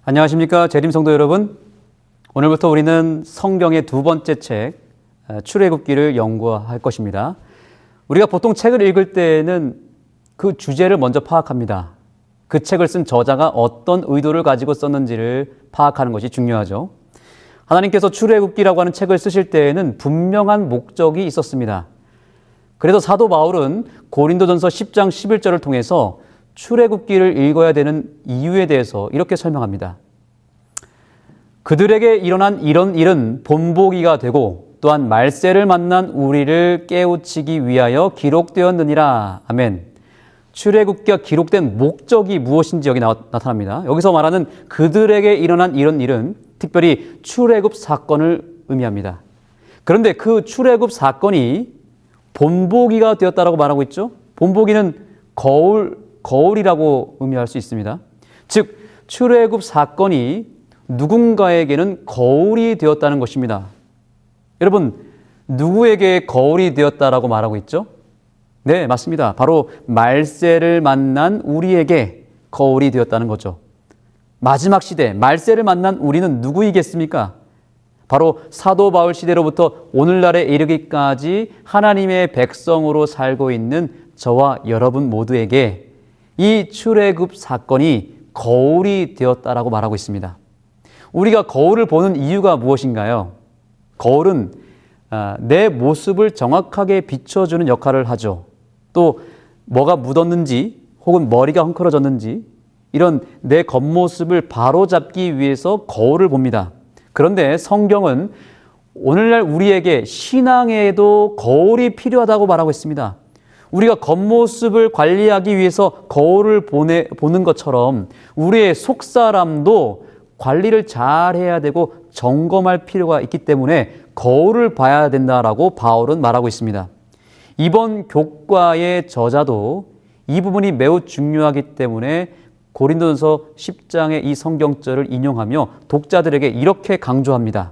안녕하십니까 재림 성도 여러분. 오늘부터 우리는 성경의 두 번째 책 출애굽기를 연구할 것입니다. 우리가 보통 책을 읽을 때에는 그 주제를 먼저 파악합니다. 그 책을 쓴 저자가 어떤 의도를 가지고 썼는지를 파악하는 것이 중요하죠. 하나님께서 출애굽기라고 하는 책을 쓰실 때에는 분명한 목적이 있었습니다. 그래서 사도 바울은 고린도전서 10장 11절을 통해서 출애굽기를 읽어야 되는 이유에 대해서 이렇게 설명합니다. 그들에게 일어난 이런 일은 본보기가 되고 또한 말세를 만난 우리를 깨우치기 위하여 기록되었느니라. 아멘. 출애굽기가 기록된 목적이 무엇인지 여기 나타납니다. 여기서 말하는 그들에게 일어난 이런 일은 특별히 출애굽 사건을 의미합니다. 그런데 그 출애굽 사건이 본보기가 되었다라고 말하고 있죠. 본보기는 거울이라고 의미할 수 있습니다. 즉 출애굽 사건이 누군가에게는 거울이 되었다는 것입니다. 여러분, 누구에게 거울이 되었다라고 말하고 있죠? 네, 맞습니다. 바로 말세를 만난 우리에게 거울이 되었다는 거죠. 마지막 시대, 말세를 만난 우리는 누구이겠습니까? 바로 사도 바울 시대로부터 오늘날에 이르기까지 하나님의 백성으로 살고 있는 저와 여러분 모두에게 이 출애굽 사건이 거울이 되었다라고 말하고 있습니다. 우리가 거울을 보는 이유가 무엇인가요? 거울은 내 모습을 정확하게 비춰주는 역할을 하죠. 또 뭐가 묻었는지 혹은 머리가 헝클어졌는지 이런 내 겉모습을 바로잡기 위해서 거울을 봅니다. 그런데 성경은 오늘날 우리에게 신앙에도 거울이 필요하다고 말하고 있습니다. 우리가 겉모습을 관리하기 위해서 거울을 보는 것처럼 우리의 속사람도 관리를 잘 해야 되고 점검할 필요가 있기 때문에 거울을 봐야 된다라고 바울은 말하고 있습니다. 이번 교과의 저자도 이 부분이 매우 중요하기 때문에 고린도전서 10장의 이 성경절을 인용하며 독자들에게 이렇게 강조합니다.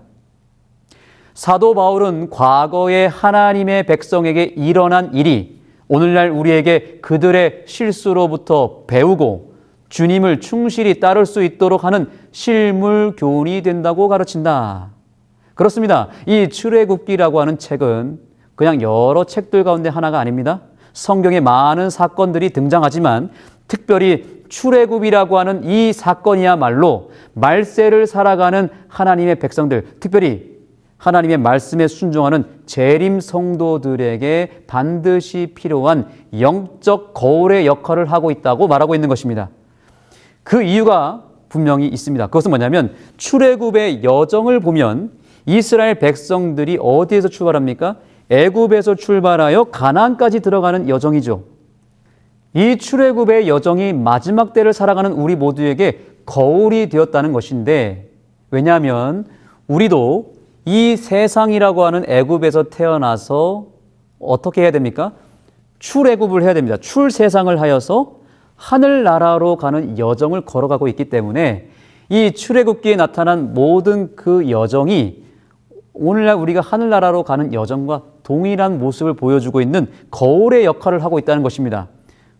사도 바울은 과거에 하나님의 백성에게 일어난 일이 오늘날 우리에게 그들의 실수로부터 배우고 주님을 충실히 따를 수 있도록 하는 실물 교훈이 된다고 가르친다. 그렇습니다. 이 출애굽기라고 하는 책은 그냥 여러 책들 가운데 하나가 아닙니다. 성경에 많은 사건들이 등장하지만 특별히 출애굽이라고 하는 이 사건이야말로 말세를 살아가는 하나님의 백성들, 특별히 하나님의 말씀에 순종하는 재림 성도들에게 반드시 필요한 영적 거울의 역할을 하고 있다고 말하고 있는 것입니다. 그 이유가 분명히 있습니다. 그것은 뭐냐면 출애굽의 여정을 보면 이스라엘 백성들이 어디에서 출발합니까? 애굽에서 출발하여 가나안까지 들어가는 여정이죠. 이 출애굽의 여정이 마지막 때를 살아가는 우리 모두에게 거울이 되었다는 것인데, 왜냐하면 우리도 이 세상이라고 하는 애굽에서 태어나서 어떻게 해야 됩니까? 출애굽을 해야 됩니다. 출세상을 하여서 하늘나라로 가는 여정을 걸어가고 있기 때문에 이 출애굽기에 나타난 모든 그 여정이 오늘날 우리가 하늘나라로 가는 여정과 동일한 모습을 보여주고 있는 거울의 역할을 하고 있다는 것입니다.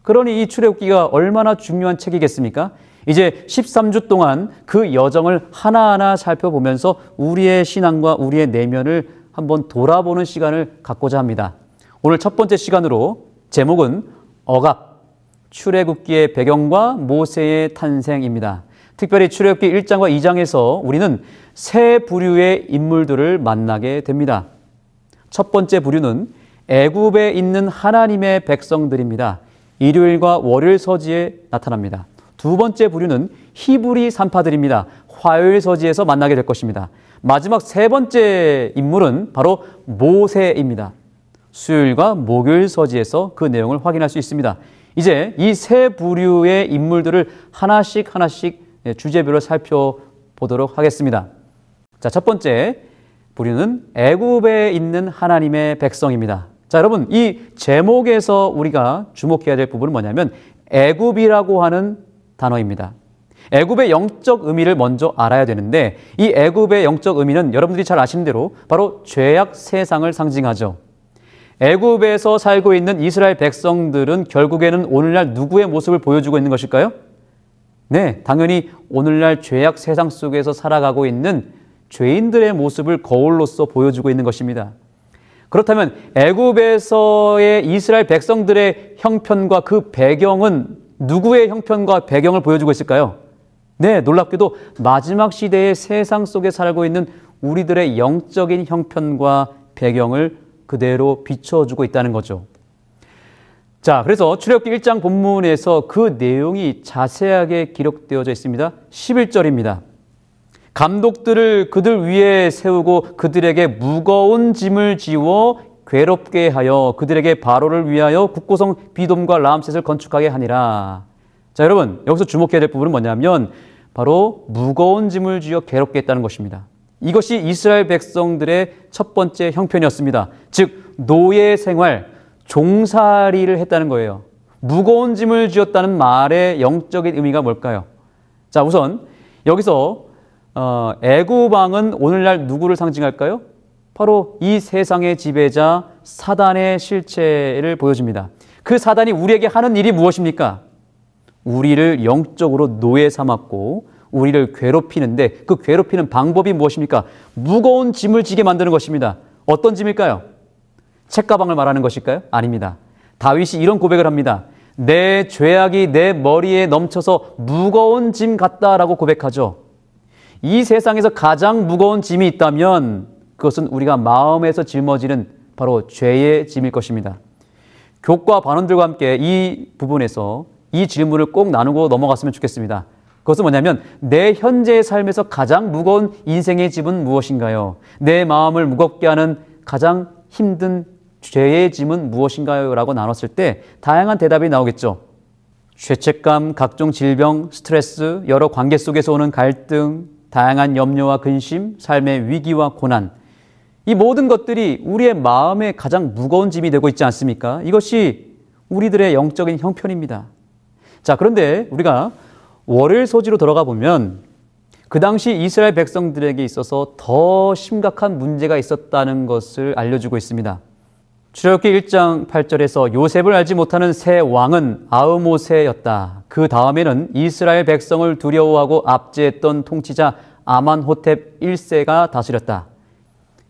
그러니 이 출애굽기가 얼마나 중요한 책이겠습니까? 이제 13주 동안 그 여정을 하나하나 살펴보면서 우리의 신앙과 우리의 내면을 한번 돌아보는 시간을 갖고자 합니다. 오늘 첫 번째 시간으로 제목은 억압, 출애굽기의 배경과 모세의 탄생입니다. 특별히 출애굽기 1장과 2장에서 우리는 세 부류의 인물들을 만나게 됩니다. 첫 번째 부류는 애굽에 있는 하나님의 백성들입니다. 일요일과 월요일 서지에 나타납니다. 두 번째 부류는 히브리 산파들입니다. 화요일 서지에서 만나게 될 것입니다. 마지막 세 번째 인물은 바로 모세입니다. 수요일과 목요일 서지에서 그 내용을 확인할 수 있습니다. 이제 이 세 부류의 인물들을 하나씩 주제별로 살펴보도록 하겠습니다. 자, 첫 번째 부류는 애굽에 있는 하나님의 백성입니다. 자, 여러분, 이 제목에서 우리가 주목해야 될 부분은 뭐냐면 애굽이라고 하는 단어입니다. 애굽의 영적 의미를 먼저 알아야 되는데 이 애굽의 영적 의미는 여러분들이 잘 아시는 대로 바로 죄악 세상을 상징하죠. 애굽에서 살고 있는 이스라엘 백성들은 결국에는 오늘날 누구의 모습을 보여주고 있는 것일까요? 네, 당연히 오늘날 죄악 세상 속에서 살아가고 있는 죄인들의 모습을 거울로서 보여주고 있는 것입니다. 그렇다면 애굽에서의 이스라엘 백성들의 형편과 그 배경은 누구의 형편과 배경을 보여주고 있을까요? 네, 놀랍게도 마지막 시대의 세상 속에 살고 있는 우리들의 영적인 형편과 배경을 그대로 비춰주고 있다는 거죠. 자, 그래서 출애굽기 1장 본문에서 그 내용이 자세하게 기록되어져 있습니다. 11절입니다. 감독들을 그들 위에 세우고 그들에게 무거운 짐을 지워 괴롭게 하여 그들에게 바로를 위하여 국고성 비돔과 라암셋을 건축하게 하니라. 자, 여러분, 여기서 주목해야 될 부분은 뭐냐면 바로 무거운 짐을 지어 괴롭게 했다는 것입니다. 이것이 이스라엘 백성들의 첫 번째 형편이었습니다. 즉 노예 생활, 종살이를 했다는 거예요. 무거운 짐을 지었다는 말의 영적인 의미가 뭘까요? 자, 우선 여기서 애굽 왕은 오늘날 누구를 상징할까요? 바로 이 세상의 지배자 사단의 실체를 보여줍니다. 그 사단이 우리에게 하는 일이 무엇입니까? 우리를 영적으로 노예 삼았고 우리를 괴롭히는데 그 괴롭히는 방법이 무엇입니까? 무거운 짐을 지게 만드는 것입니다. 어떤 짐일까요? 책가방을 말하는 것일까요? 아닙니다. 다윗이 이런 고백을 합니다. 내 죄악이 내 머리에 넘쳐서 무거운 짐 같다라고 고백하죠. 이 세상에서 가장 무거운 짐이 있다면 그것은 우리가 마음에서 짊어지는 바로 죄의 짐일 것입니다. 교과 반원들과 함께 이 부분에서 이 질문을 꼭 나누고 넘어갔으면 좋겠습니다. 그것은 뭐냐면 내 현재의 삶에서 가장 무거운 인생의 짐은 무엇인가요? 내 마음을 무겁게 하는 가장 힘든 죄의 짐은 무엇인가요? 라고 나눴을 때 다양한 대답이 나오겠죠. 죄책감, 각종 질병, 스트레스, 여러 관계 속에서 오는 갈등, 다양한 염려와 근심, 삶의 위기와 고난, 이 모든 것들이 우리의 마음에 가장 무거운 짐이 되고 있지 않습니까? 이것이 우리들의 영적인 형편입니다. 자, 그런데 우리가 월요일 소지로 들어가 보면 그 당시 이스라엘 백성들에게 있어서 더 심각한 문제가 있었다는 것을 알려주고 있습니다. 출애굽기 1장 8절에서 요셉을 알지 못하는 새 왕은 아흐모세였다. 그 다음에는 이스라엘 백성을 두려워하고 압제했던 통치자 아만호텝 1세가 다스렸다.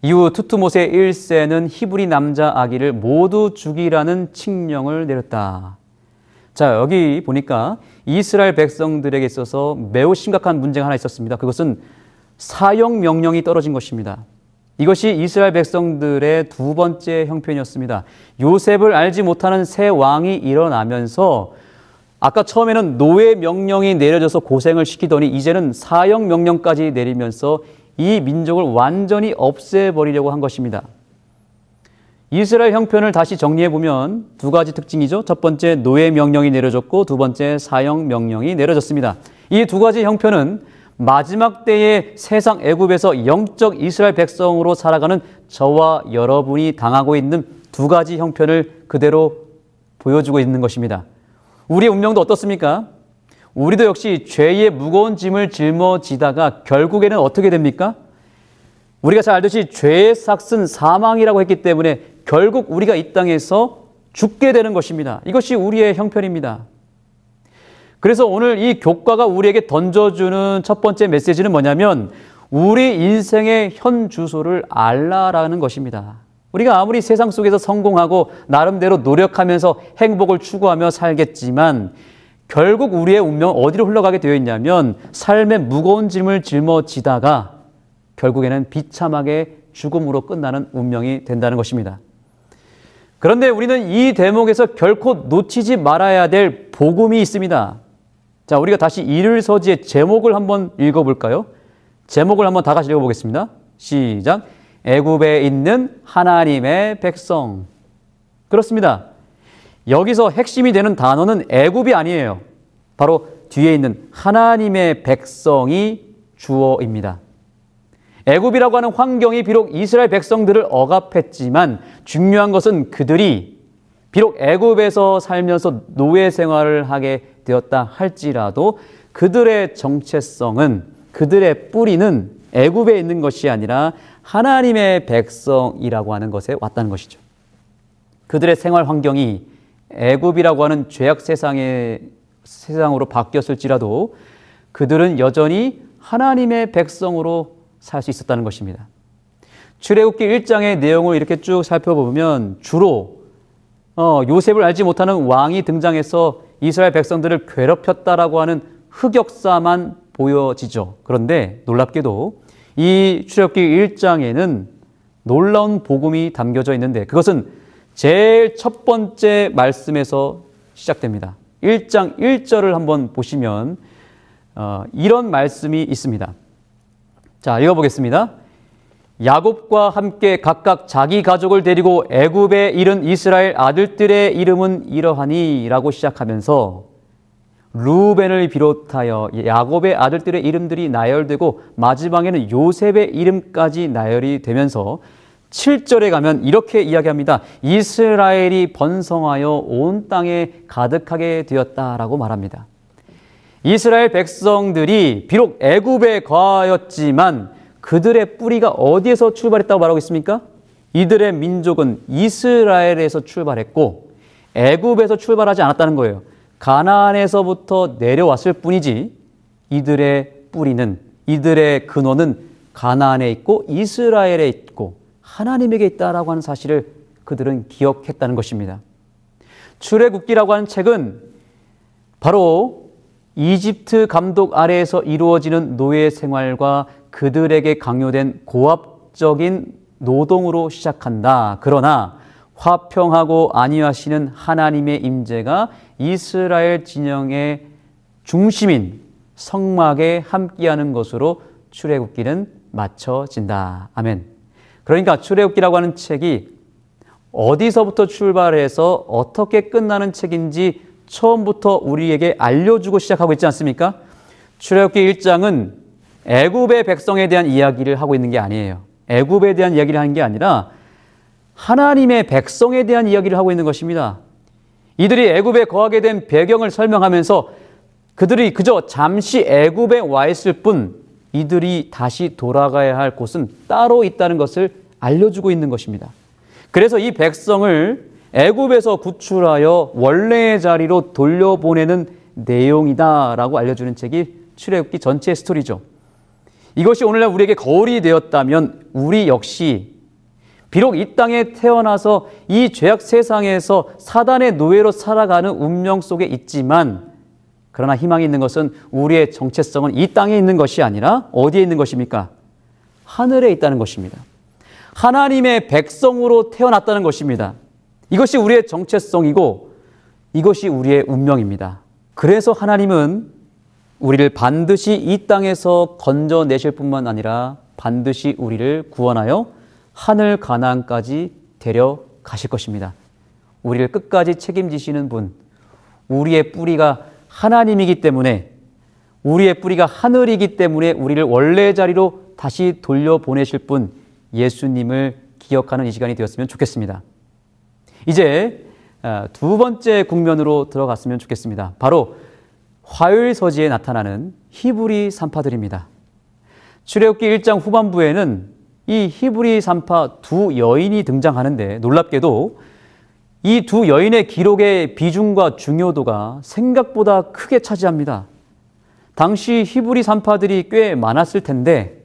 이후 투투모세 1세는 히브리 남자 아기를 모두 죽이라는 칙령을 내렸다. 자, 여기 보니까 이스라엘 백성들에게 있어서 매우 심각한 문제가 하나 있었습니다. 그것은 사형 명령이 떨어진 것입니다. 이것이 이스라엘 백성들의 두 번째 형편이었습니다. 요셉을 알지 못하는 새 왕이 일어나면서 아까 처음에는 노예 명령이 내려져서 고생을 시키더니 이제는 사형 명령까지 내리면서 이 민족을 완전히 없애버리려고 한 것입니다. 이스라엘 형편을 다시 정리해보면 두 가지 특징이죠. 첫 번째 노예 명령이 내려졌고 두 번째 사형 명령이 내려졌습니다. 이 두 가지 형편은 마지막 때의 세상 애굽에서 영적 이스라엘 백성으로 살아가는 저와 여러분이 당하고 있는 두 가지 형편을 그대로 보여주고 있는 것입니다. 우리의 운명도 어떻습니까? 우리도 역시 죄의 무거운 짐을 짊어지다가 결국에는 어떻게 됩니까? 우리가 잘 알듯이 죄의 삭은 사망이라고 했기 때문에 결국 우리가 이 땅에서 죽게 되는 것입니다. 이것이 우리의 형편입니다. 그래서 오늘 이 교과가 우리에게 던져주는 첫 번째 메시지는 뭐냐면 우리 인생의 현 주소를 알라라는 것입니다. 우리가 아무리 세상 속에서 성공하고 나름대로 노력하면서 행복을 추구하며 살겠지만 결국 우리의 운명은 어디로 흘러가게 되어 있냐면 삶의 무거운 짐을 짊어지다가 결국에는 비참하게 죽음으로 끝나는 운명이 된다는 것입니다. 그런데 우리는 이 대목에서 결코 놓치지 말아야 될 복음이 있습니다. 자, 우리가 다시 일일서지의 제목을 한번 읽어볼까요? 제목을 한번 다 같이 읽어보겠습니다. 시작. 애굽에 있는 하나님의 백성. 그렇습니다. 여기서 핵심이 되는 단어는 애굽이 아니에요. 바로 뒤에 있는 하나님의 백성이 주어입니다. 애굽이라고 하는 환경이 비록 이스라엘 백성들을 억압했지만 중요한 것은 그들이 비록 애굽에서 살면서 노예 생활을 하게 되었다 할지라도 그들의 정체성은 그들의 뿌리는 애굽에 있는 것이 아니라 하나님의 백성이라고 하는 것에 왔다는 것이죠. 그들의 생활 환경이 애굽이라고 하는 죄악 세상으로 바뀌었을지라도 그들은 여전히 하나님의 백성으로 살 수 있었다는 것입니다. 출애굽기 1장의 내용을 이렇게 쭉 살펴보면 주로 요셉을 알지 못하는 왕이 등장해서 이스라엘 백성들을 괴롭혔다라고 하는 흑역사만 보여지죠. 그런데 놀랍게도 이 출애굽기 1장에는 놀라운 복음이 담겨져 있는데 그것은 제일 첫 번째 말씀에서 시작됩니다. 1장 1절을 한번 보시면 이런 말씀이 있습니다. 자, 읽어보겠습니다. 야곱과 함께 각각 자기 가족을 데리고 애굽에 이른 이스라엘 아들들의 이름은 이러하니 라고 시작하면서 루벤을 비롯하여 야곱의 아들들의 이름들이 나열되고 마지막에는 요셉의 이름까지 나열이 되면서 7절에 가면 이렇게 이야기합니다. 이스라엘이 번성하여 온 땅에 가득하게 되었다라고 말합니다. 이스라엘 백성들이 비록 애굽에 거하였지만 그들의 뿌리가 어디에서 출발했다고 말하고 있습니까? 이들의 민족은 이스라엘에서 출발했고 애굽에서 출발하지 않았다는 거예요. 가나안에서부터 내려왔을 뿐이지 이들의 뿌리는, 이들의 근원은 가나안에 있고 이스라엘에 있고 하나님에게 있다라고 하는 사실을 그들은 기억했다는 것입니다. 출애굽기라고 하는 책은 바로 이집트 감독 아래에서 이루어지는 노예 생활과 그들에게 강요된 고압적인 노동으로 시작한다. 그러나 화평하고 안위하시는 하나님의 임재가 이스라엘 진영의 중심인 성막에 함께하는 것으로 출애굽기는 맞춰진다. 아멘. 그러니까 출애굽기라고 하는 책이 어디서부터 출발해서 어떻게 끝나는 책인지 처음부터 우리에게 알려주고 시작하고 있지 않습니까? 출애굽기 1장은 애굽의 백성에 대한 이야기를 하고 있는 게 아니에요. 애굽에 대한 이야기를 하는 게 아니라 하나님의 백성에 대한 이야기를 하고 있는 것입니다. 이들이 애굽에 거하게 된 배경을 설명하면서 그들이 그저 잠시 애굽에 와 있을 뿐 이들이 다시 돌아가야 할 곳은 따로 있다는 것을 알려주고 있는 것입니다. 그래서 이 백성을 애굽에서 구출하여 원래의 자리로 돌려보내는 내용이다라고 알려주는 책이 출애굽기 전체의 스토리죠. 이것이 오늘날 우리에게 거울이 되었다면 우리 역시 비록 이 땅에 태어나서 이 죄악 세상에서 사단의 노예로 살아가는 운명 속에 있지만 그러나 희망이 있는 것은 우리의 정체성은 이 땅에 있는 것이 아니라 어디에 있는 것입니까? 하늘에 있다는 것입니다. 하나님의 백성으로 태어났다는 것입니다. 이것이 우리의 정체성이고 이것이 우리의 운명입니다. 그래서 하나님은 우리를 반드시 이 땅에서 건져내실 뿐만 아니라 반드시 우리를 구원하여 하늘 가나안까지 데려가실 것입니다. 우리를 끝까지 책임지시는 분, 우리의 뿌리가 하나님이기 때문에 우리의 뿌리가 하늘이기 때문에 우리를 원래 자리로 다시 돌려보내실 분 예수님을 기억하는 이 시간이 되었으면 좋겠습니다. 이제 두 번째 국면으로 들어갔으면 좋겠습니다. 바로 화요일서지에 나타나는 히브리 산파들입니다. 출애굽기 1장 후반부에는 이 히브리 산파 두 여인이 등장하는데 놀랍게도 이 두 여인의 기록의 비중과 중요도가 생각보다 크게 차지합니다. 당시 히브리 산파들이 꽤 많았을 텐데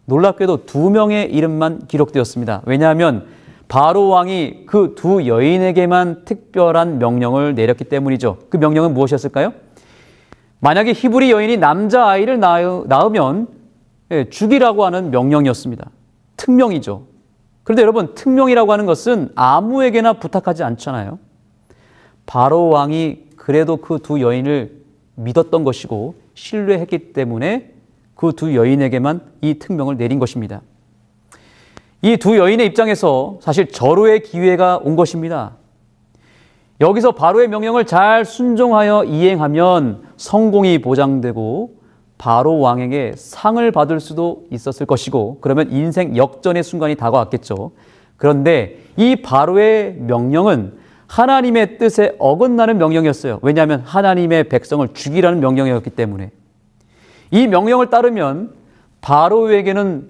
놀랍게도 두 명의 이름만 기록되었습니다. 왜냐하면 바로 왕이 그 두 여인에게만 특별한 명령을 내렸기 때문이죠. 그 명령은 무엇이었을까요? 만약에 히브리 여인이 남자아이를 낳으면 죽이라고 하는 명령이었습니다. 특명이죠. 그런데 여러분, 특명이라고 하는 것은 아무에게나 부탁하지 않잖아요. 바로 왕이 그래도 그 두 여인을 믿었던 것이고 신뢰했기 때문에 그 두 여인에게만 이 특명을 내린 것입니다. 이 두 여인의 입장에서 사실 절호의 기회가 온 것입니다. 여기서 바로의 명령을 잘 순종하여 이행하면 성공이 보장되고 바로 왕에게 상을 받을 수도 있었을 것이고 그러면 인생 역전의 순간이 다가왔겠죠. 그런데 이 바로의 명령은 하나님의 뜻에 어긋나는 명령이었어요. 왜냐하면 하나님의 백성을 죽이라는 명령이었기 때문에 이 명령을 따르면 바로에게는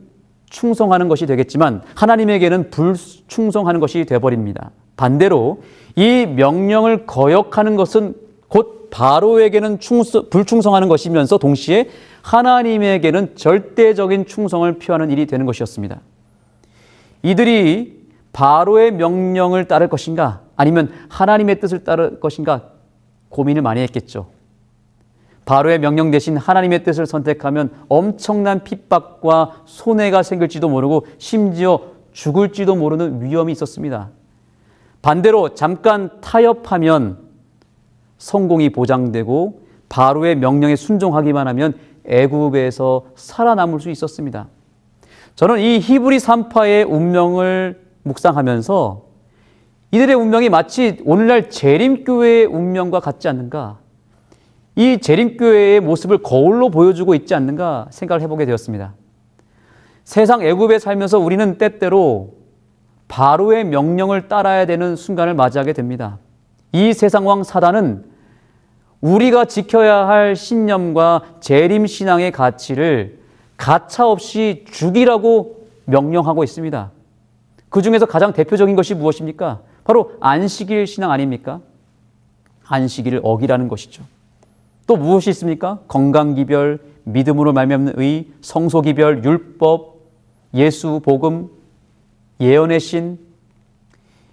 충성하는 것이 되겠지만 하나님에게는 불충성하는 것이 되어버립니다. 반대로 이 명령을 거역하는 것은 곧 곧 바로에게는 불충성하는 것이면서 동시에 하나님에게는 절대적인 충성을 표하는 일이 되는 것이었습니다. 이들이 바로의 명령을 따를 것인가 아니면 하나님의 뜻을 따를 것인가 고민을 많이 했겠죠. 바로의 명령 대신 하나님의 뜻을 선택하면 엄청난 핍박과 손해가 생길지도 모르고 심지어 죽을지도 모르는 위험이 있었습니다. 반대로 잠깐 타협하면 성공이 보장되고 바로의 명령에 순종하기만 하면 애굽에서 살아남을 수 있었습니다. 저는 이 히브리 산파의 운명을 묵상하면서 이들의 운명이 마치 오늘날 재림교회의 운명과 같지 않는가, 이 재림교회의 모습을 거울로 보여주고 있지 않는가 생각을 해보게 되었습니다. 세상 애굽에 살면서 우리는 때때로 바로의 명령을 따라야 되는 순간을 맞이하게 됩니다. 이 세상왕 사단은 우리가 지켜야 할 신념과 재림신앙의 가치를 가차없이 죽이라고 명령하고 있습니다. 그 중에서 가장 대표적인 것이 무엇입니까? 바로 안식일 신앙 아닙니까? 안식일을 어기라는 것이죠. 또 무엇이 있습니까? 건강기별, 믿음으로 말미암는 의, 성소기별, 율법, 예수, 복음, 예언의 신,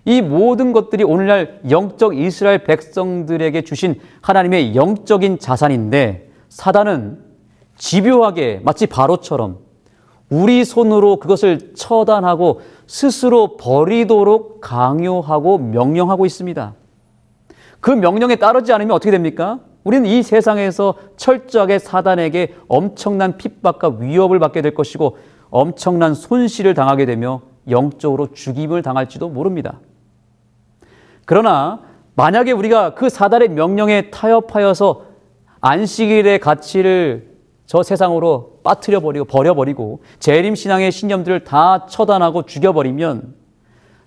이 모든 것들이 오늘날 영적 이스라엘 백성들에게 주신 하나님의 영적인 자산인데 사단은 집요하게 마치 바로처럼 우리 손으로 그것을 처단하고 스스로 버리도록 강요하고 명령하고 있습니다. 그 명령에 따르지 않으면 어떻게 됩니까? 우리는 이 세상에서 철저하게 사단에게 엄청난 핍박과 위협을 받게 될 것이고 엄청난 손실을 당하게 되며 영적으로 죽임을 당할지도 모릅니다. 그러나 만약에 우리가 그 사단의 명령에 타협하여서 안식일의 가치를 저 세상으로 빠뜨려버리고 버려버리고 재림신앙의 신념들을 다 처단하고 죽여버리면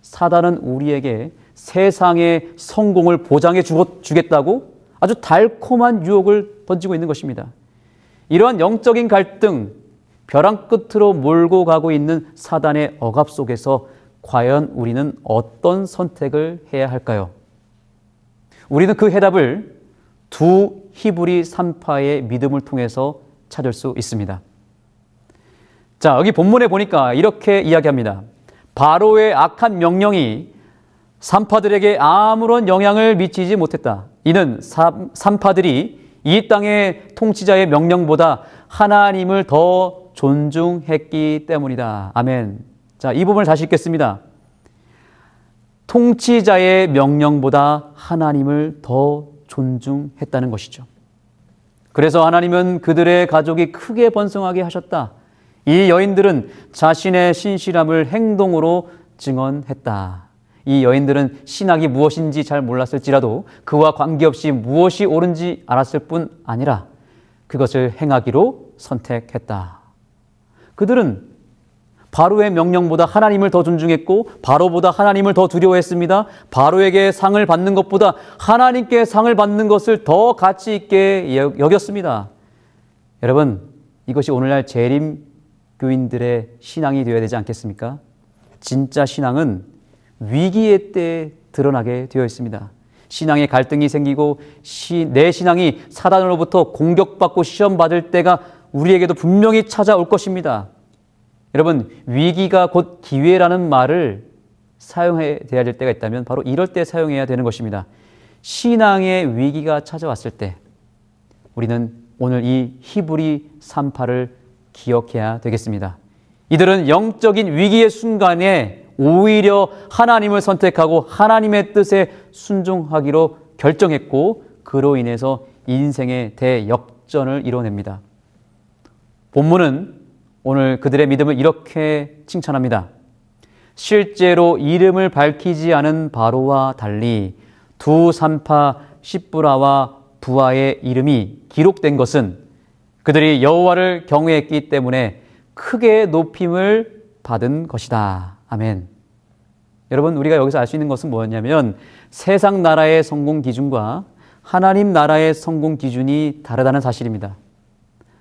사단은 우리에게 세상의 성공을 보장해 주겠다고 아주 달콤한 유혹을 던지고 있는 것입니다. 이러한 영적인 갈등, 벼랑 끝으로 몰고 가고 있는 사단의 억압 속에서 과연 우리는 어떤 선택을 해야 할까요? 우리는 그 해답을 두 히브리 산파의 믿음을 통해서 찾을 수 있습니다. 자, 여기 본문에 보니까 이렇게 이야기합니다. 바로의 악한 명령이 산파들에게 아무런 영향을 미치지 못했다. 이는 산파들이 이 땅의 통치자의 명령보다 하나님을 더 존중했기 때문이다. 아멘. 자, 이 부분을 다시 읽겠습니다. 통치자의 명령보다 하나님을 더 존중했다는 것이죠. 그래서 하나님은 그들의 가족이 크게 번성하게 하셨다. 이 여인들은 자신의 신실함을 행동으로 증언했다. 이 여인들은 신학이 무엇인지 잘 몰랐을지라도 그와 관계없이 무엇이 옳은지 알았을 뿐 아니라 그것을 행하기로 선택했다. 그들은 바로의 명령보다 하나님을 더 존중했고 바로보다 하나님을 더 두려워했습니다. 바로에게 상을 받는 것보다 하나님께 상을 받는 것을 더 가치 있게 여겼습니다. 여러분, 이것이 오늘날 재림교인들의 신앙이 되어야 되지 않겠습니까? 진짜 신앙은 위기의 때에 드러나게 되어 있습니다. 신앙의 갈등이 생기고 내 신앙이 사단으로부터 공격받고 시험받을 때가 우리에게도 분명히 찾아올 것입니다. 여러분, 위기가 곧 기회라는 말을 사용해야 될 때가 있다면 바로 이럴 때 사용해야 되는 것입니다. 신앙의 위기가 찾아왔을 때 우리는 오늘 이 히브리 산파를 기억해야 되겠습니다. 이들은 영적인 위기의 순간에 오히려 하나님을 선택하고 하나님의 뜻에 순종하기로 결정했고 그로 인해서 인생의 대역전을 이뤄냅니다. 본문은 오늘 그들의 믿음을 이렇게 칭찬합니다. 실제로 이름을 밝히지 않은 바로와 달리 두 산파 시브라와 부하의 이름이 기록된 것은 그들이 여호와를 경외했기 때문에 크게 높임을 받은 것이다. 아멘. 여러분, 우리가 여기서 알 수 있는 것은 뭐였냐면 세상 나라의 성공 기준과 하나님 나라의 성공 기준이 다르다는 사실입니다.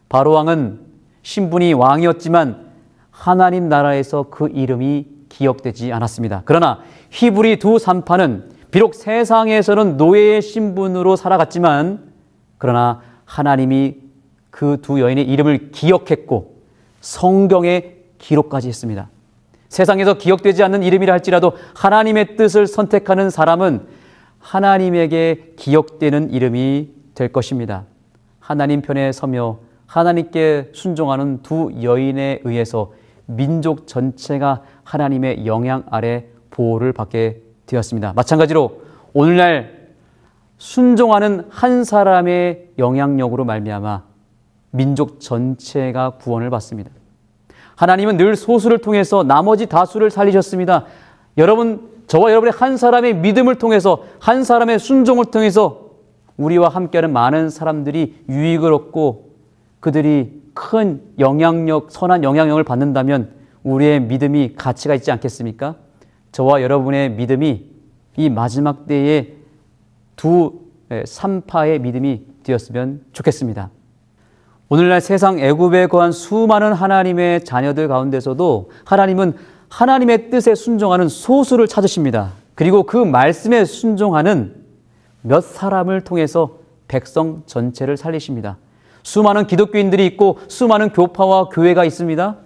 바로 왕은 신분이 왕이었지만 하나님 나라에서 그 이름이 기억되지 않았습니다. 그러나 히브리 두 산파는 비록 세상에서는 노예의 신분으로 살아갔지만 그러나 하나님이 그 두 여인의 이름을 기억했고 성경에 기록까지 했습니다. 세상에서 기억되지 않는 이름이라 할지라도 하나님의 뜻을 선택하는 사람은 하나님에게 기억되는 이름이 될 것입니다. 하나님 편에 서며 하나님께 순종하는 두 여인에 의해서 민족 전체가 하나님의 영향 아래 보호를 받게 되었습니다. 마찬가지로 오늘날 순종하는 한 사람의 영향력으로 말미암아 민족 전체가 구원을 받습니다. 하나님은 늘 소수를 통해서 나머지 다수를 살리셨습니다. 여러분, 저와 여러분의 한 사람의 믿음을 통해서, 한 사람의 순종을 통해서 우리와 함께하는 많은 사람들이 유익을 얻고 그들이 큰 영향력, 선한 영향력을 받는다면 우리의 믿음이 가치가 있지 않겠습니까? 저와 여러분의 믿음이 이 마지막 때에 두 산파의 믿음이 되었으면 좋겠습니다. 오늘날 세상 애굽에 거한 수많은 하나님의 자녀들 가운데서도 하나님은 하나님의 뜻에 순종하는 소수를 찾으십니다. 그리고 그 말씀에 순종하는 몇 사람을 통해서 백성 전체를 살리십니다. 수많은 기독교인들이 있고 수많은 교파와 교회가 있습니다.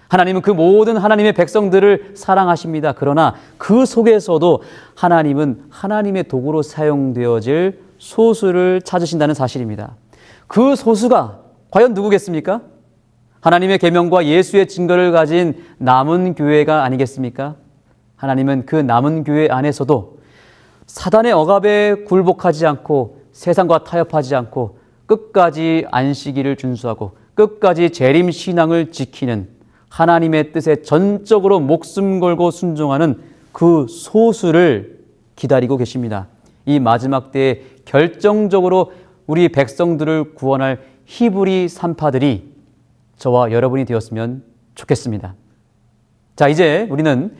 하나님은 그 모든 하나님의 백성들을 사랑하십니다. 그러나 그 속에서도 하나님은 하나님의 도구로 사용되어질 소수를 찾으신다는 사실입니다. 그 소수가 과연 누구겠습니까? 하나님의 계명과 예수의 증거를 가진 남은 교회가 아니겠습니까? 하나님은 그 남은 교회 안에서도 사단의 억압에 굴복하지 않고 세상과 타협하지 않고 끝까지 안식일을 준수하고 끝까지 재림 신앙을 지키는 하나님의 뜻에 전적으로 목숨 걸고 순종하는 그 소수를 기다리고 계십니다. 이 마지막 때에 결정적으로 우리 백성들을 구원할 히브리 산파들이 저와 여러분이 되었으면 좋겠습니다. 자, 우리는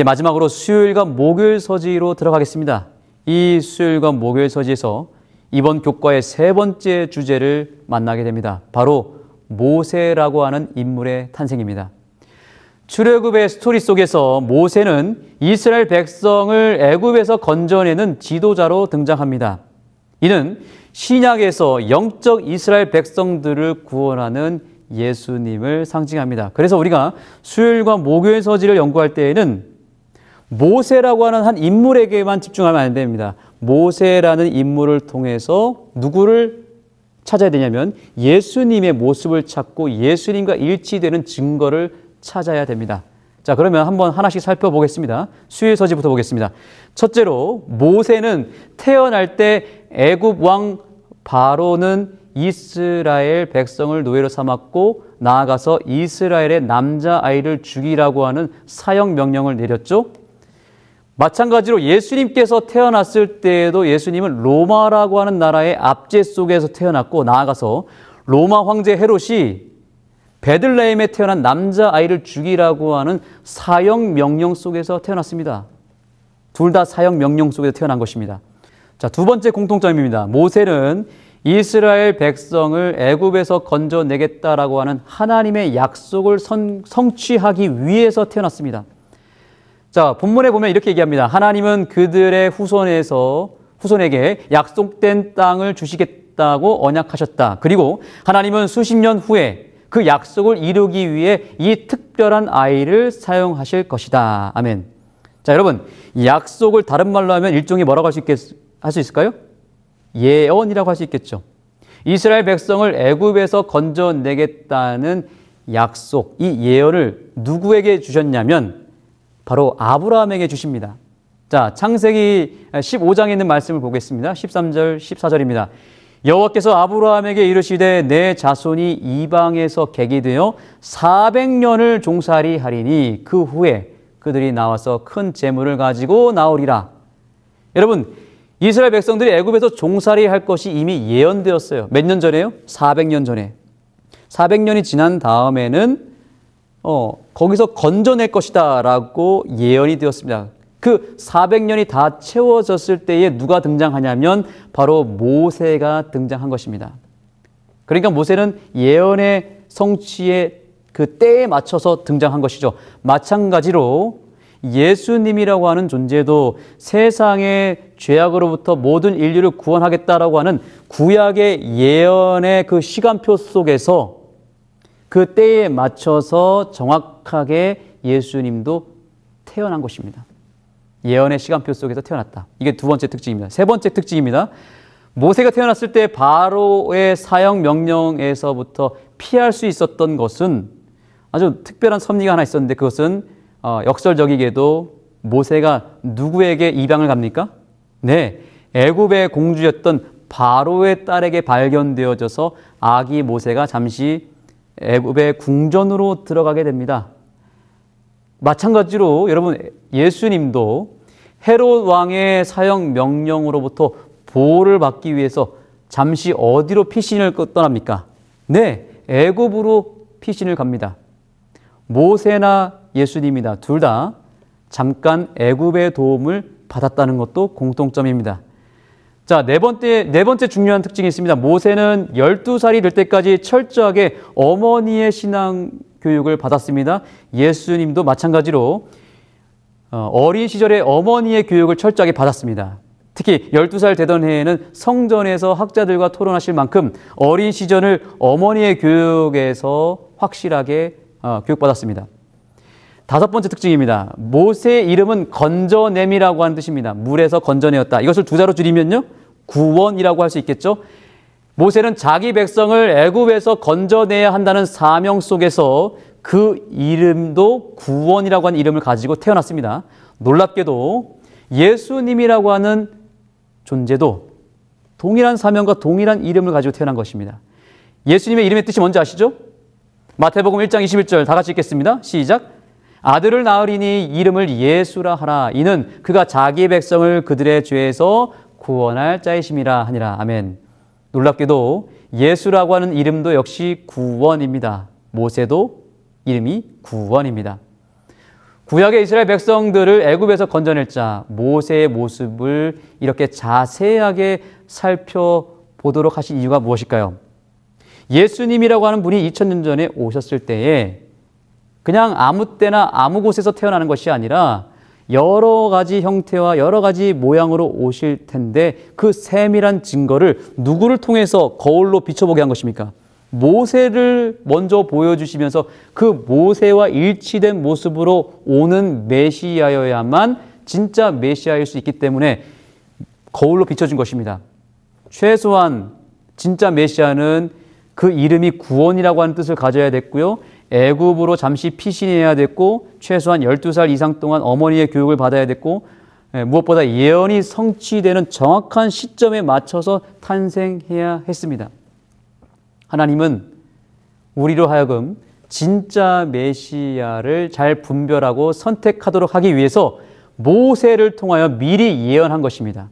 마지막으로 수요일과 목요일 서지로 들어가겠습니다. 이 수요일과 목요일 서지에서 이번 교과의 세 번째 주제를 만나게 됩니다. 바로 모세라고 하는 인물의 탄생입니다. 출애굽의 스토리 속에서 모세는 이스라엘 백성을 애굽에서 건져내는 지도자로 등장합니다. 이는 신약에서 영적 이스라엘 백성들을 구원하는 예수님을 상징합니다. 그래서 우리가 수요일과 목요일 서지를 연구할 때에는 모세라고 하는 한 인물에게만 집중하면 안 됩니다. 모세라는 인물을 통해서 누구를 찾아야 되냐면 예수님의 모습을 찾고 예수님과 일치되는 증거를 찾아야 됩니다. 자, 그러면 한번 하나씩 살펴보겠습니다. 수요일 서지부터 보겠습니다. 첫째로 모세는 태어날 때 애굽 왕 바로는 이스라엘 백성을 노예로 삼았고 나아가서 이스라엘의 남자아이를 죽이라고 하는 사형 명령을 내렸죠. 마찬가지로 예수님께서 태어났을 때에도 예수님은 로마라고 하는 나라의 압제 속에서 태어났고 나아가서 로마 황제 헤롯이 베들레헴에 태어난 남자아이를 죽이라고 하는 사형 명령 속에서 태어났습니다. 둘 다 사형 명령 속에서 태어난 것입니다. 자, 두 번째 공통점입니다. 모세는 이스라엘 백성을 애굽에서 건져내겠다라고 하는 하나님의 약속을 성취하기 위해서 태어났습니다. 자, 본문에 보면 이렇게 얘기합니다. 하나님은 그들의 후손에게 약속된 땅을 주시겠다고 언약하셨다. 그리고 하나님은 수십 년 후에 그 약속을 이루기 위해 이 특별한 아이를 사용하실 것이다. 아멘. 자, 여러분, 약속을 다른 말로 하면 일종의 뭐라고 할 수 있을까요? 예언이라고 할 수 있겠죠. 이스라엘 백성을 애굽에서 건져내겠다는 약속, 이 예언을 누구에게 주셨냐면 바로 아브라함에게 주십니다. 자, 창세기 15장에 있는 말씀을 보겠습니다. 13절, 14절입니다. 여호와께서 아브라함에게 이르시되 내 자손이 이방에서 객이 되어 400년을 종살이 하리니 그 후에 그들이 나와서 큰 재물을 가지고 나오리라. 여러분, 이스라엘 백성들이 애굽에서 종살이 할 것이 이미 예언되었어요. 몇 년 전에요? 400년 전에. 400년이 지난 다음에는 거기서 건져낼 것이다 라고 예언이 되었습니다. 그 400년이 다 채워졌을 때에 누가 등장하냐면 바로 모세가 등장한 것입니다. 그러니까 모세는 예언의 성취의 그 때에 맞춰서 등장한 것이죠. 마찬가지로 예수님이라고 하는 존재도 세상의 죄악으로부터 모든 인류를 구원하겠다라고 하는 구약의 예언의 그 시간표 속에서 그 때에 맞춰서 정확하게 예수님도 태어난 것입니다. 예언의 시간표 속에서 태어났다. 이게 두 번째 특징입니다. 세 번째 특징입니다. 모세가 태어났을 때 바로의 사형 명령에서부터 피할 수 있었던 것은 아주 특별한 섭리가 하나 있었는데 그것은 역설적이게도 모세가 누구에게 입양을 갑니까? 네, 애굽의 공주였던 바로의 딸에게 발견되어져서 아기 모세가 잠시 애굽의 궁전으로 들어가게 됩니다. 마찬가지로 여러분 예수님도 헤롯 왕의 사형 명령으로부터 보호를 받기 위해서 잠시 어디로 피신을 떠납니까? 네, 애굽으로 피신을 갑니다. 모세나 예수님이다. 둘 다 잠깐 애굽의 도움을 받았다는 것도 공통점입니다. 자, 네 번째 중요한 특징이 있습니다. 모세는 12살이 될 때까지 철저하게 어머니의 신앙 교육을 받았습니다. 예수님도 마찬가지로 어린 시절에 어머니의 교육을 철저하게 받았습니다. 특히 12살 되던 해에는 성전에서 학자들과 토론하실 만큼 어린 시절을 어머니의 교육에서 확실하게 교육받았습니다. 다섯 번째 특징입니다. 모세의 이름은 건져냄이라고 하는 뜻입니다. 물에서 건져내었다. 이것을 두 자로 줄이면요, 구원이라고 할 수 있겠죠. 모세는 자기 백성을 애굽에서 건져내야 한다는 사명 속에서 그 이름도 구원이라고 하는 이름을 가지고 태어났습니다. 놀랍게도 예수님이라고 하는 존재도 동일한 사명과 동일한 이름을 가지고 태어난 것입니다. 예수님의 이름의 뜻이 뭔지 아시죠? 마태복음 1장 21절 다 같이 읽겠습니다. 시작. 아들을 낳으리니 이름을 예수라 하라. 이는 그가 자기 백성을 그들의 죄에서 구원할 자이심이라 하니라. 아멘. 놀랍게도 예수라고 하는 이름도 역시 구원입니다. 모세도 이름이 구원입니다. 구약의 이스라엘 백성들을 애굽에서 건져낼 자 모세의 모습을 이렇게 자세하게 살펴보도록 하신 이유가 무엇일까요? 예수님이라고 하는 분이 2000년 전에 오셨을 때에 그냥 아무 때나 아무 곳에서 태어나는 것이 아니라 여러 가지 형태와 여러 가지 모양으로 오실 텐데 그 세밀한 증거를 누구를 통해서 거울로 비춰보게 한 것입니까? 모세를 먼저 보여주시면서 그 모세와 일치된 모습으로 오는 메시아여야만 진짜 메시아일 수 있기 때문에 거울로 비춰준 것입니다. 최소한 진짜 메시아는 그 이름이 구원이라고 하는 뜻을 가져야 됐고요. 애굽으로 잠시 피신해야 됐고 최소한 12살 이상 동안 어머니의 교육을 받아야 됐고 무엇보다 예언이 성취되는 정확한 시점에 맞춰서 탄생해야 했습니다. 하나님은 우리로 하여금 진짜 메시아를 잘 분별하고 선택하도록 하기 위해서 모세를 통하여 미리 예언한 것입니다.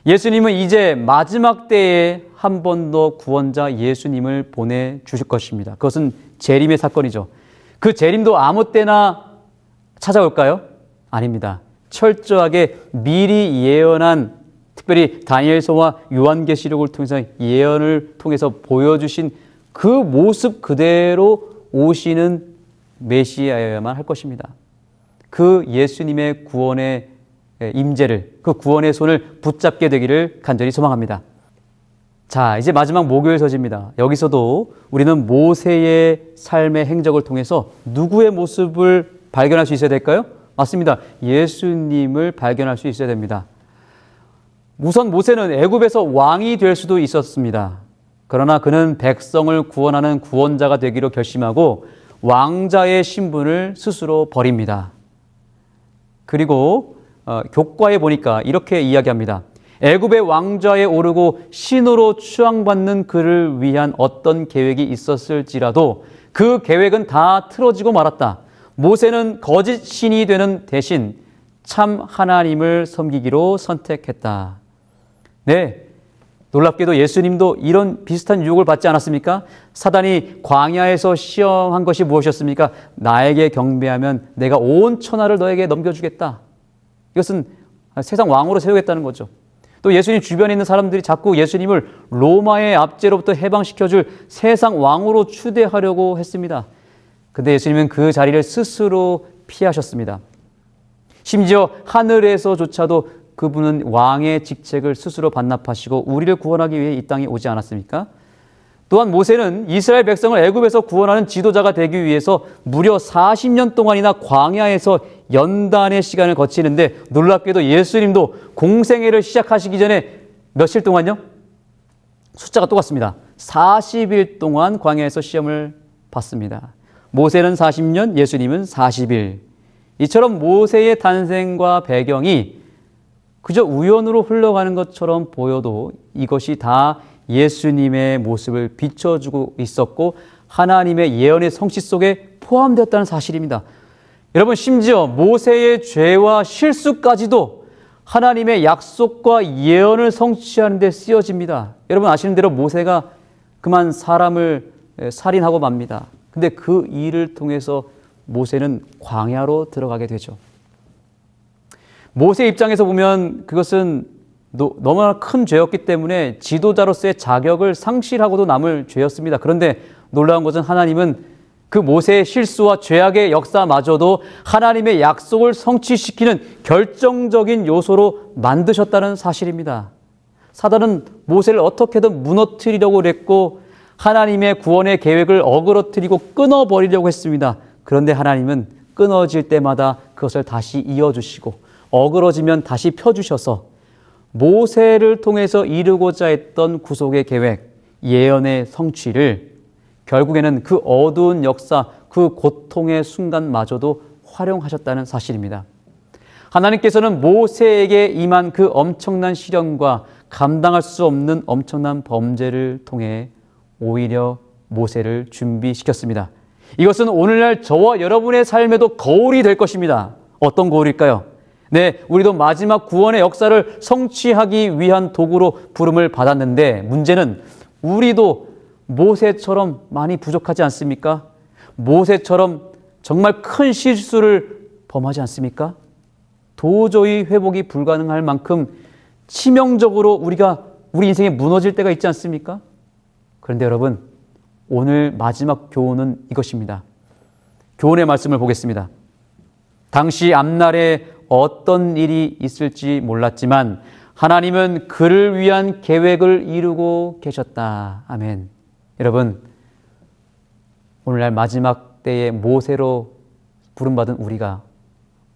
예수님은 이제 마지막 때에 한 번 더 구원자 예수님을 보내주실 것입니다. 그것은 재림의 사건이죠. 그 재림도 아무 때나 찾아올까요? 아닙니다. 철저하게 미리 예언한, 특별히 다니엘서와 요한계시록을 통해서 예언을 통해서 보여주신 그 모습 그대로 오시는 메시아여야만 할 것입니다. 그 예수님의 구원의 임재를, 그 구원의 손을 붙잡게 되기를 간절히 소망합니다. 자, 이제 마지막 목요일 서지입니다. 여기서도 우리는 모세의 삶의 행적을 통해서 누구의 모습을 발견할 수 있어야 될까요? 맞습니다. 예수님을 발견할 수 있어야 됩니다. 우선 모세는 애굽에서 왕이 될 수도 있었습니다. 그러나 그는 백성을 구원하는 구원자가 되기로 결심하고 왕자의 신분을 스스로 버립니다. 그리고 교과에 보니까 이렇게 이야기합니다. 애굽의 왕좌에 오르고 신으로 추앙받는 그를 위한 어떤 계획이 있었을지라도 그 계획은 다 틀어지고 말았다. 모세는 거짓 신이 되는 대신 참 하나님을 섬기기로 선택했다. 네, 놀랍게도 예수님도 이런 비슷한 유혹을 받지 않았습니까? 사단이 광야에서 시험한 것이 무엇이었습니까? 나에게 경배하면 내가 온 천하를 너에게 넘겨주겠다. 이것은 세상 왕으로 세우겠다는 거죠. 또 예수님 주변에 있는 사람들이 자꾸 예수님을 로마의 압제로부터 해방시켜줄 세상 왕으로 추대하려고 했습니다. 근데 예수님은 그 자리를 스스로 피하셨습니다. 심지어 하늘에서조차도 그분은 왕의 직책을 스스로 반납하시고 우리를 구원하기 위해 이 땅에 오지 않았습니까? 또한 모세는 이스라엘 백성을 애굽에서 구원하는 지도자가 되기 위해서 무려 40년 동안이나 광야에서 연단의 시간을 거치는데, 놀랍게도 예수님도 공생애를 시작하시기 전에 며칠 동안요? 숫자가 똑같습니다. 40일 동안 광야에서 시험을 받습니다. 모세는 40년, 예수님은 40일. 이처럼 모세의 탄생과 배경이 그저 우연으로 흘러가는 것처럼 보여도 이것이 다 예수님의 모습을 비춰주고 있었고 하나님의 예언의 성취 속에 포함되었다는 사실입니다. 여러분, 심지어 모세의 죄와 실수까지도 하나님의 약속과 예언을 성취하는 데 쓰여집니다. 여러분 아시는 대로 모세가 그만 사람을 살인하고 맙니다. 근데 그 일을 통해서 모세는 광야로 들어가게 되죠. 모세 입장에서 보면 그것은 너무나 큰 죄였기 때문에 지도자로서의 자격을 상실하고도 남을 죄였습니다. 그런데 놀라운 것은 하나님은 그 모세의 실수와 죄악의 역사마저도 하나님의 약속을 성취시키는 결정적인 요소로 만드셨다는 사실입니다. 사단은 모세를 어떻게든 무너뜨리려고 했고 하나님의 구원의 계획을 어그러뜨리고 끊어버리려고 했습니다. 그런데 하나님은 끊어질 때마다 그것을 다시 이어주시고 어그러지면 다시 펴주셔서 모세를 통해서 이루고자 했던 구속의 계획, 예언의 성취를 결국에는 그 어두운 역사, 그 고통의 순간마저도 활용하셨다는 사실입니다. 하나님께서는 모세에게 임한 그 엄청난 시련과 감당할 수 없는 엄청난 범죄를 통해 오히려 모세를 준비시켰습니다. 이것은 오늘날 저와 여러분의 삶에도 거울이 될 것입니다. 어떤 거울일까요? 네, 우리도 마지막 구원의 역사를 성취하기 위한 도구로 부름을 받았는데 문제는 우리도 모세처럼 많이 부족하지 않습니까? 모세처럼 정말 큰 실수를 범하지 않습니까? 도저히 회복이 불가능할 만큼 치명적으로 우리 인생에 무너질 때가 있지 않습니까? 그런데 여러분, 오늘 마지막 교훈은 이것입니다. 교훈의 말씀을 보겠습니다. 당시 앞날에 어떤 일이 있을지 몰랐지만 하나님은 그를 위한 계획을 이루고 계셨다. 아멘. 여러분, 오늘날 마지막 때의 모세로 부름받은 우리가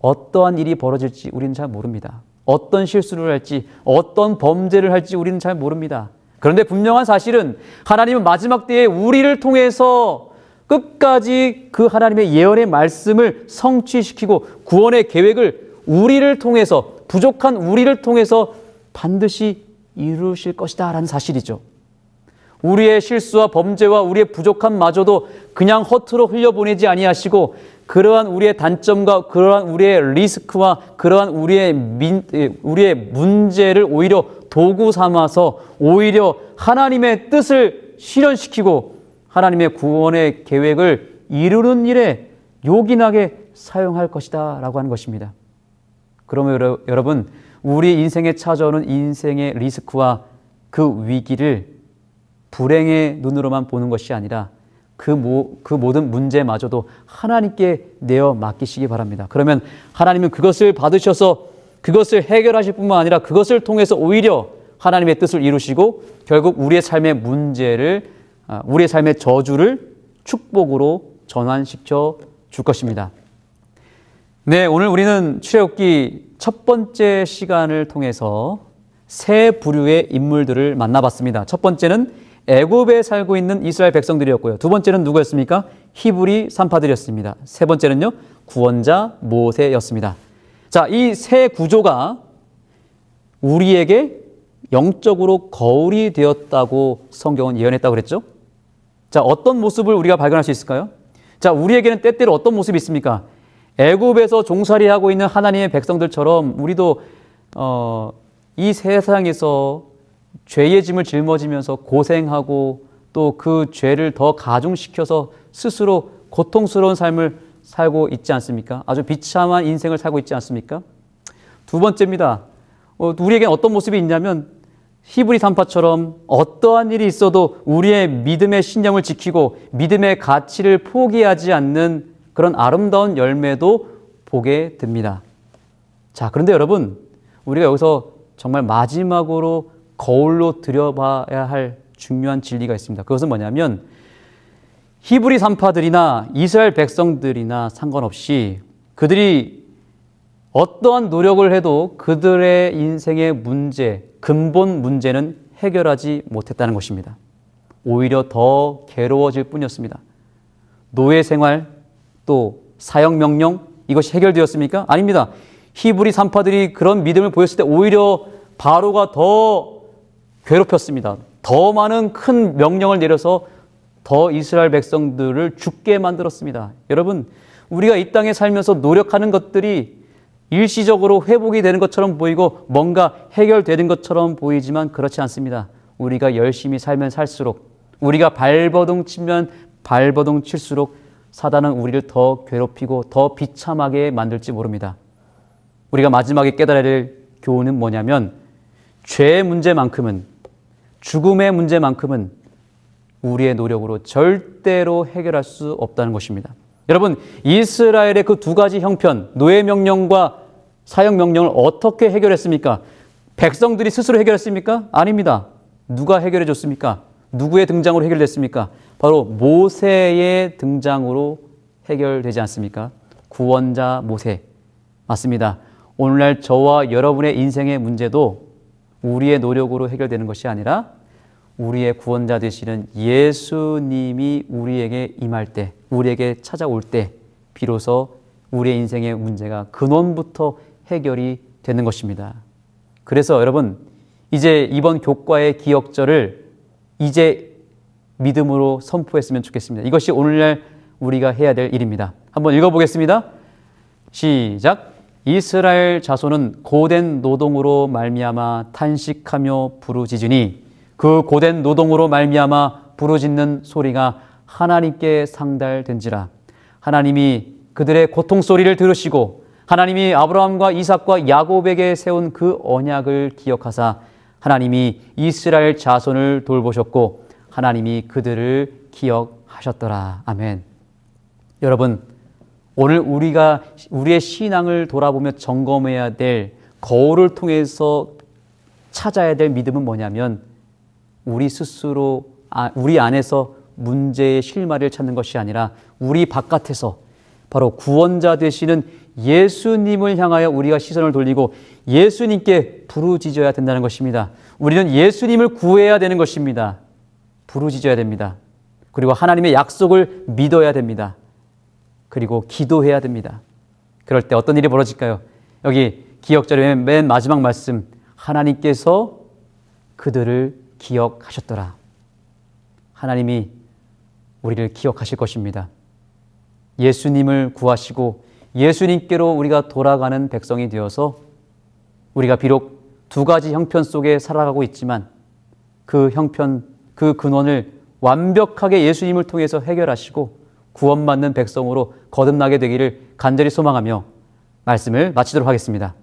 어떠한 일이 벌어질지 우리는 잘 모릅니다. 어떤 실수를 할지, 어떤 범죄를 할지 우리는 잘 모릅니다. 그런데 분명한 사실은 하나님은 마지막 때에 우리를 통해서 끝까지 그 하나님의 예언의 말씀을 성취시키고 구원의 계획을 우리를 통해서, 부족한 우리를 통해서 반드시 이루실 것이다 라는 사실이죠. 우리의 실수와 범죄와 우리의 부족함마저도 그냥 허투루 흘려보내지 아니하시고 그러한 우리의 단점과 그러한 우리의 리스크와 그러한 우리의 문제를 오히려 도구 삼아서 오히려 하나님의 뜻을 실현시키고 하나님의 구원의 계획을 이루는 일에 요긴하게 사용할 것이다 라고 하는 것입니다. 그러면 여러분, 우리 인생에 찾아오는 인생의 리스크와 그 위기를 불행의 눈으로만 보는 것이 아니라 그 모든 문제마저도 하나님께 내어 맡기시기 바랍니다. 그러면 하나님은 그것을 받으셔서 그것을 해결하실 뿐만 아니라 그것을 통해서 오히려 하나님의 뜻을 이루시고 결국 우리의 삶의 문제를, 우리의 삶의 저주를 축복으로 전환시켜 줄 것입니다. 네, 오늘 우리는 출애굽기 첫 번째 시간을 통해서 세 부류의 인물들을 만나봤습니다. 첫 번째는 애굽에 살고 있는 이스라엘 백성들이었고요. 두 번째는 누구였습니까? 히브리 산파들이었습니다. 세 번째는요, 구원자 모세였습니다. 자, 이 세 구조가 우리에게 영적으로 거울이 되었다고 성경은 예언했다고 그랬죠? 자, 어떤 모습을 우리가 발견할 수 있을까요? 자, 우리에게는 때때로 어떤 모습이 있습니까? 애굽에서 종살이하고 있는 하나님의 백성들처럼 우리도 이 세상에서 죄의 짐을 짊어지면서 고생하고 또 그 죄를 더 가중시켜서 스스로 고통스러운 삶을 살고 있지 않습니까? 아주 비참한 인생을 살고 있지 않습니까? 두 번째입니다. 우리에겐 어떤 모습이 있냐면 히브리 산파처럼 어떠한 일이 있어도 우리의 믿음의 신념을 지키고 믿음의 가치를 포기하지 않는 그런 아름다운 열매도 보게 됩니다. 자, 그런데 여러분, 우리가 여기서 정말 마지막으로 거울로 들여봐야 할 중요한 진리가 있습니다. 그것은 뭐냐면 히브리 산파들이나 이스라엘 백성들이나 상관없이 그들이 어떠한 노력을 해도 그들의 인생의 문제, 근본 문제는 해결하지 못했다는 것입니다. 오히려 더 괴로워질 뿐이었습니다. 노예 생활, 또 사형 명령, 이것이 해결되었습니까? 아닙니다. 히브리 산파들이 그런 믿음을 보였을 때 오히려 바로가 더 괴롭혔습니다. 더 많은 큰 명령을 내려서 더 이스라엘 백성들을 죽게 만들었습니다. 여러분, 우리가 이 땅에 살면서 노력하는 것들이 일시적으로 회복이 되는 것처럼 보이고 뭔가 해결되는 것처럼 보이지만 그렇지 않습니다. 우리가 열심히 살면 살수록, 우리가 발버둥 치면 발버둥 칠수록 사단은 우리를 더 괴롭히고 더 비참하게 만들지 모릅니다. 우리가 마지막에 깨달아야 될 교훈은 뭐냐면 죄의 문제만큼은, 죽음의 문제만큼은 우리의 노력으로 절대로 해결할 수 없다는 것입니다. 여러분, 이스라엘의 그 두 가지 형편, 노예 명령과 사형 명령을 어떻게 해결했습니까? 백성들이 스스로 해결했습니까? 아닙니다. 누가 해결해 줬습니까? 누구의 등장으로 해결됐습니까? 바로 모세의 등장으로 해결되지 않습니까? 구원자 모세. 맞습니다. 오늘날 저와 여러분의 인생의 문제도 우리의 노력으로 해결되는 것이 아니라 우리의 구원자 되시는 예수님이 우리에게 임할 때, 우리에게 찾아올 때 비로소 우리의 인생의 문제가 근원부터 해결이 되는 것입니다. 그래서 여러분, 이제 이번 교과의 기억절을 이제 믿음으로 선포했으면 좋겠습니다. 이것이 오늘날 우리가 해야 될 일입니다. 한번 읽어보겠습니다. 시작. 이스라엘 자손은 고된 노동으로 말미암아 탄식하며 부르짖으니 그 고된 노동으로 말미암아 부르짖는 소리가 하나님께 상달된지라. 하나님이 그들의 고통 소리를 들으시고 하나님이 아브라함과 이삭과 야곱에게 세운 그 언약을 기억하사 하나님이 이스라엘 자손을 돌보셨고 하나님이 그들을 기억하셨더라. 아멘. 여러분, 오늘 우리가 우리의 신앙을 돌아보며 점검해야 될, 거울을 통해서 찾아야 될 믿음은 뭐냐면 우리 스스로, 우리 안에서 문제의 실마리를 찾는 것이 아니라 우리 바깥에서 바로 구원자 되시는 예수님을 향하여 우리가 시선을 돌리고 예수님께 부르짖어야 된다는 것입니다. 우리는 예수님을 구해야 되는 것입니다. 부르짖어야 됩니다. 그리고 하나님의 약속을 믿어야 됩니다. 그리고 기도해야 됩니다. 그럴 때 어떤 일이 벌어질까요? 여기 기억절의 맨 마지막 말씀, 하나님께서 그들을 기억하셨더라. 하나님이 우리를 기억하실 것입니다. 예수님을 구하시고 예수님께로 우리가 돌아가는 백성이 되어서 우리가 비록 두 가지 형편 속에 살아가고 있지만 그 형편, 그 근원을 완벽하게 예수님을 통해서 해결하시고 구원받는 백성으로 거듭나게 되기를 간절히 소망하며 말씀을 마치도록 하겠습니다.